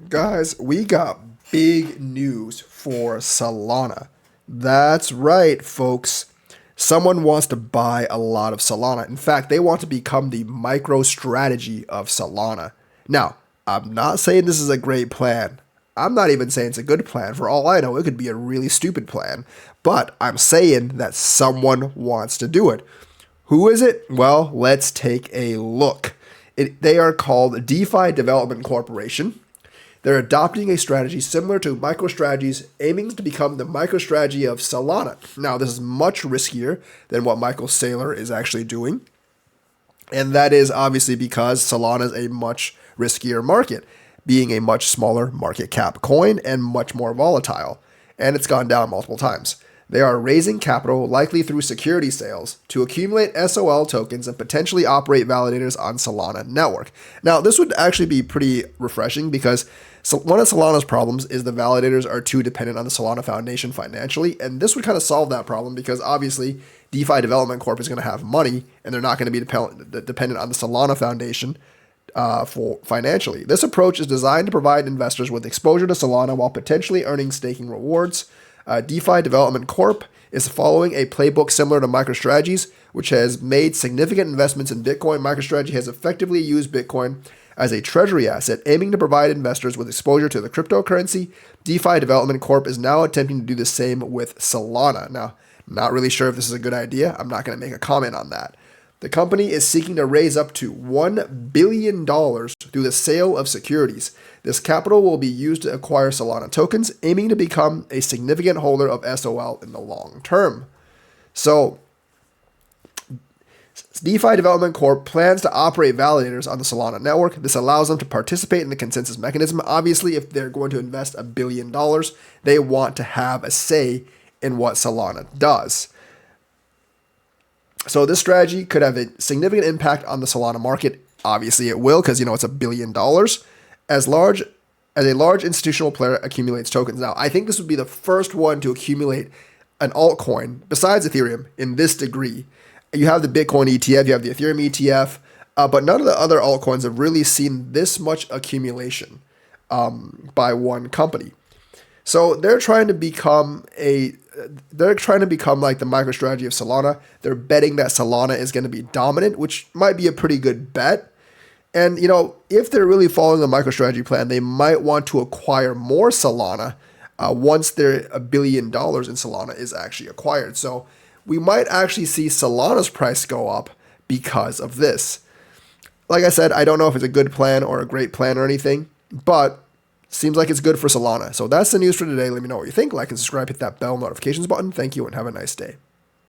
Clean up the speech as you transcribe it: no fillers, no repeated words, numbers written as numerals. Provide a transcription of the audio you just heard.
Guys, we got big news for Solana. That's right, folks. Someone wants to buy a lot of Solana. In fact, they want to become the micro strategy of Solana. Now, I'm not saying this is a great plan. I'm not even saying it's a good plan. For all I know, it could be a really stupid plan. But I'm saying that someone wants to do it. Who is it? Well, let's take a look. They are called DeFi Development Corporation. They're adopting a strategy similar to MicroStrategy's, aiming to become the MicroStrategy of Solana. Now, this is much riskier than what Michael Saylor is actually doing, and that is obviously because Solana is a much riskier market, being a much smaller market cap coin and much more volatile, and it's gone down multiple times. They are raising capital, likely through security sales, to accumulate SOL tokens and potentially operate validators on Solana network. Now, this would actually be pretty refreshing because one of Solana's problems is the validators are too dependent on the Solana Foundation financially, and this would kind of solve that problem because obviously DeFi Development Corp is going to have money and they're not going to be dependent on the Solana Foundation for financially. This approach is designed to provide investors with exposure to Solana while potentially earning staking rewards. DeFi Development Corp is following a playbook similar to MicroStrategy's, which has made significant investments in Bitcoin. MicroStrategy has effectively used Bitcoin as a treasury asset, aiming to provide investors with exposure to the cryptocurrency. DeFi Development Corp is now attempting to do the same with Solana. Now, not really sure if this is a good idea. I'm not going to make a comment on that. The company is seeking to raise up to $1 billion through the sale of securities. This capital will be used to acquire Solana tokens, aiming to become a significant holder of SOL in the long term. So, DeFi Development Corp plans to operate validators on the Solana network. This allows them to participate in the consensus mechanism. Obviously, if they're going to invest $1 billion, they want to have a say in what Solana does. So this strategy could have a significant impact on the Solana market. Obviously, it will because, it's $1 billion. As a large institutional player accumulates tokens. Now, I think this would be the first one to accumulate an altcoin besides Ethereum in this degree. You have the Bitcoin ETF, you have the Ethereum ETF, but none of the other altcoins have really seen this much accumulation by one company. So they're trying to become like the MicroStrategy of Solana. They're betting that Solana is going to be dominant, which might be a pretty good bet. And, if they're really following the MicroStrategy plan, they might want to acquire more Solana once their $1 billion in Solana is actually acquired. So we might actually see Solana's price go up because of this. Like I said, I don't know if it's a good plan or a great plan or anything, but seems like it's good for Solana. So that's the news for today. Let me know what you think. Like and subscribe, hit that bell notifications button. Thank you and have a nice day.